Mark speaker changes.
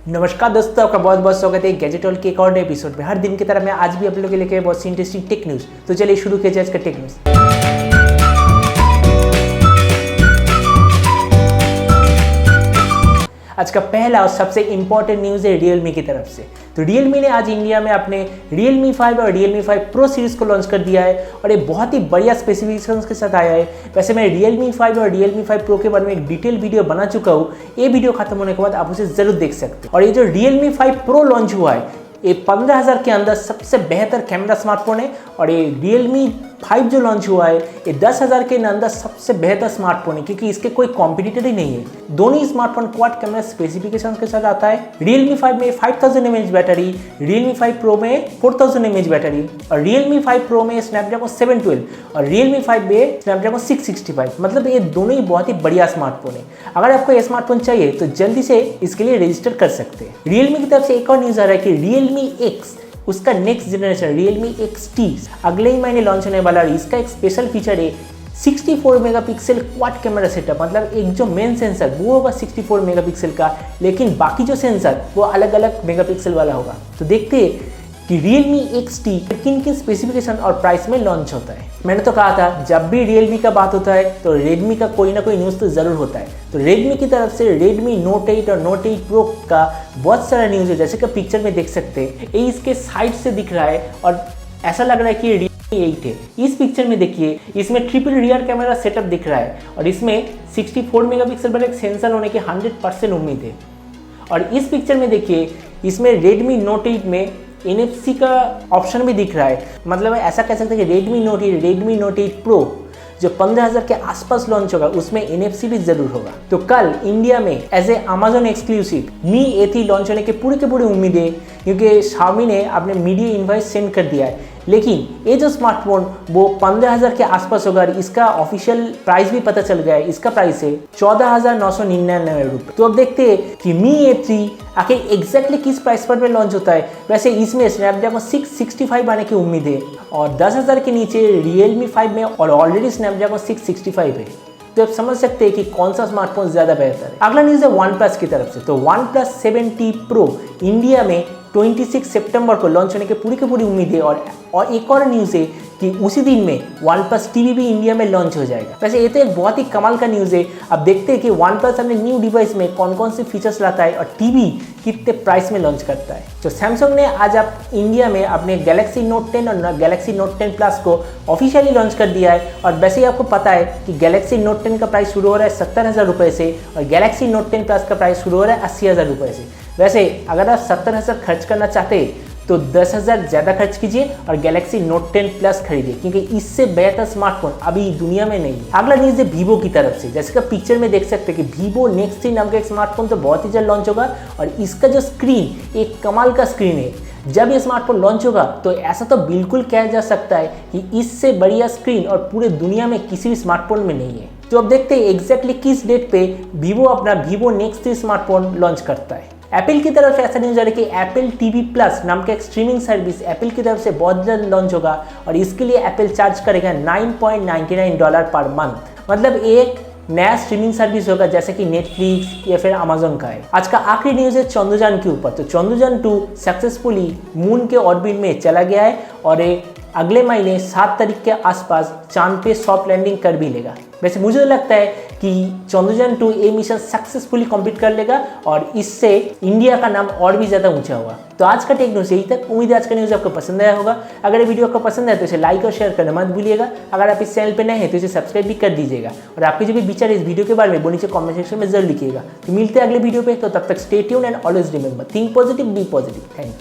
Speaker 1: नमस्कार दोस्तों, आपका बहुत बहुत स्वागत है गैजेट वर्ल्ड के एक और नए एपिसोड में। हर दिन की तरह मैं आज भी आप लोगों के लेके बहुत सी इंटरेस्टिंग टेक न्यूज़। तो चलिए शुरू किया जाए आज का टेक न्यूज़। आज का पहला और सबसे इंपॉर्टेंट न्यूज़ है Realme की तरफ से। तो Realme ने आज इंडिया में अपने Realme 5 और Realme 5 Pro सीरीज़ को लॉन्च कर दिया है और ये बहुत ही बढ़िया स्पेसिफिकेशंस के साथ आया है। वैसे मैं Realme 5 और Realme 5 Pro के बारे में एक डिटेल वीडियो बना चुका हूँ। ये वीडियो खत्म होने के बाद आप उसे ज़रूर देख सकते हैं। और ये जो Realme 5 Pro लॉन्च हुआ है, ये 15,000 के अंदर सबसे बेहतर कैमरा स्मार्टफोन है। और ये Realme 5 जो लॉन्च हुआ है, ये 10,000 के अंदर सबसे बेहतर स्मार्टफोन है, क्योंकि इसके कोई कॉम्पिटिटर ही नहीं है। दोनों ही स्मार्टफोन क्वाड कैमरा स्पेसिफिकेशन के साथ आता है। Realme 5 में 5000 mAh बैटरी, Realme 5 Pro में 4000 mAh बैटरी और Realme 5 Pro में स्नैपड्रैगन 712 और Realme 5 में स्नैपड्रैगन 665। मतलब ये दोनों ही बहुत ही बढ़िया स्मार्टफोन है। अगर आपको ये स्मार्टफोन चाहिए तो जल्दी से इसके लिए रजिस्टर कर सकते हैं। Realme की तरफ से एक और न्यूज़ आ रहा है कि Realme X, उसका नेक्स्ट जनरेशन Realme XT अगले ही महीने लॉन्च होने वाला है। इसका एक स्पेशल फीचर है 64 मेगापिक्सल क्वाड कैमरा सेटअप। मतलब एक जो मेन सेंसर वो होगा 64 मेगापिक्सल का, लेकिन बाकी जो सेंसर वो अलग अलग मेगापिक्सल वाला होगा। तो देखते हैं कि Realme XT किन किन स्पेसिफिकेशन और प्राइस में लॉन्च होता है। मैंने तो कहा था जब भी Realme का बात होता है तो Redmi का कोई ना कोई न्यूज़ तो ज़रूर होता है। तो Redmi की तरफ से Redmi Note 8 और Note 8 Pro का बहुत सारा न्यूज़ है, जैसे कि पिक्चर में देख सकते हैं। ये इसके साइड से दिख रहा है और ऐसा लग रहा है कि ये Realme 8 है। इस पिक्चर में देखिए, इसमें ट्रिपल रियर कैमरा सेटअप दिख रहा है और इसमें 64 मेगापिक्सल पर एक सेंसर होने की 100% उम्मीद है। और इस पिक्चर में देखिए, इसमें Redmi Note 8 में NFC का ऑप्शन भी दिख रहा है। मतलब ऐसा कह सकते हैं कि Redmi Note 8 Pro जो 15,000 के आसपास लॉन्च होगा उसमें NFC भी जरूर होगा। तो कल इंडिया में as a Amazon exclusive Mi A3 launch होने के पूरी उम्मीद है, क्योंकि Xiaomi ने अपने मीडिया इनवाइस सेंड कर दिया है। लेकिन ये जो स्मार्टफोन वो 15,000 के आसपास होगा। इसका ऑफिशियल प्राइस भी पता चल गया है। इसका प्राइस है 14,999 रुपये। तो अब देखते हैं कि Mi A3 आखिर एग्जैक्टली किस प्राइस पर लॉन्च होता है। वैसे इसमें स्नैपड्रैगन 665 आने की उम्मीद है और 10,000 के नीचे Realme 5 में और ऑलरेडी स्नैपड्रैगन 665 है। तो आप समझ सकते हैं कि कौन सा स्मार्टफोन ज़्यादा बेहतर है। अगला न्यूज़ है OnePlus की तरफ से। तो OnePlus 7T Pro इंडिया में 26 सितंबर को लॉन्च होने की पूरी उम्मीद है। और एक और न्यूज़ है कि उसी दिन में OnePlus TV भी इंडिया में लॉन्च हो जाएगा। वैसे ये तो एक बहुत ही कमाल का न्यूज़ है। अब देखते हैं कि OnePlus अपने न्यू डिवाइस में कौन से फीचर्स लाता है और टीवी कितने प्राइस में लॉन्च करता है। तो सैमसंग ने आज आप इंडिया में अपने Galaxy Note 10 और Galaxy Note 10 Plus को ऑफिशियली लॉन्च कर दिया है। और वैसे ही आपको पता है कि Galaxy Note 10 का प्राइस शुरू हो रहा है 70,000 रुपये से और Galaxy Note 10 Plus का प्राइस शुरू हो रहा है 80,000 रुपये से। वैसे अगर आप 70,000 खर्च करना चाहते हैं तो 10,000 ज़्यादा खर्च कीजिए और Galaxy Note 10 Plus खरीदिए, क्योंकि इससे बेहतर स्मार्टफोन अभी दुनिया में नहीं है। अगला न्यूज़ है Vivo की तरफ से। जैसे कि पिक्चर में देख सकते हैं कि Vivo Nex 3 नाम का एक स्मार्टफोन तो बहुत ही जल्द लॉन्च होगा और इसका जो स्क्रीन एक कमाल का स्क्रीन है। जब ये स्मार्टफोन लॉन्च होगा तो ऐसा तो बिल्कुल कहा जा सकता है कि इससे बढ़िया स्क्रीन और पूरे दुनिया में किसी भी स्मार्टफोन में नहीं है। तो अब देखते हैं एग्जैक्टली किस डेट पे Vivo अपना Vivo Nex 3 स्मार्टफोन लॉन्च करता है। एप्पल की तरफ से ऐसा न्यूज़ आ रहा है कि एप्पल TV Plus नाम का एक स्ट्रीमिंग सर्विस एप्पल की तरफ से बहुत जल्द लॉन्च होगा और इसके लिए एप्पल चार्ज करेगा $9.99 पर मंथ। मतलब एक नया स्ट्रीमिंग सर्विस होगा जैसे कि नेटफ्लिक्स या फिर अमेजोन का है। आज का आखिरी न्यूज़ है चंद्रयान के ऊपर। तो चंद्रयान 2 सक्सेसफुली मून के ऑर्बिट में चला गया है और ये अगले महीने 7 तारीख के आसपास चांद पे सॉफ्ट लैंडिंग कर भी लेगा। वैसे मुझे लगता है कि चंद्रयान 2 ये मिशन सक्सेसफुली कंप्लीट कर लेगा और इससे इंडिया का नाम और भी ज़्यादा ऊंचा होगा। तो आज का टेक न्यूज़ यही तक। उम्मीद है आज का न्यूज़ आपको पसंद आया होगा। अगर ये वीडियो आपको पसंद आए तो इसे लाइक और शेयर करना मत भूलिएगा। अगर आप इस चैनल पर नए हैं तो इसे सब्सक्राइब भी कर दीजिएगा और आपके जो भी विचार इस वीडियो के बारे में वो नीचे कॉमेंट सेक्शन में जरूर लिखिएगा। तो मिलते हैं अगले वीडियो पे। तो तब तक stay tuned and always remember think positive, be positive. Thank you.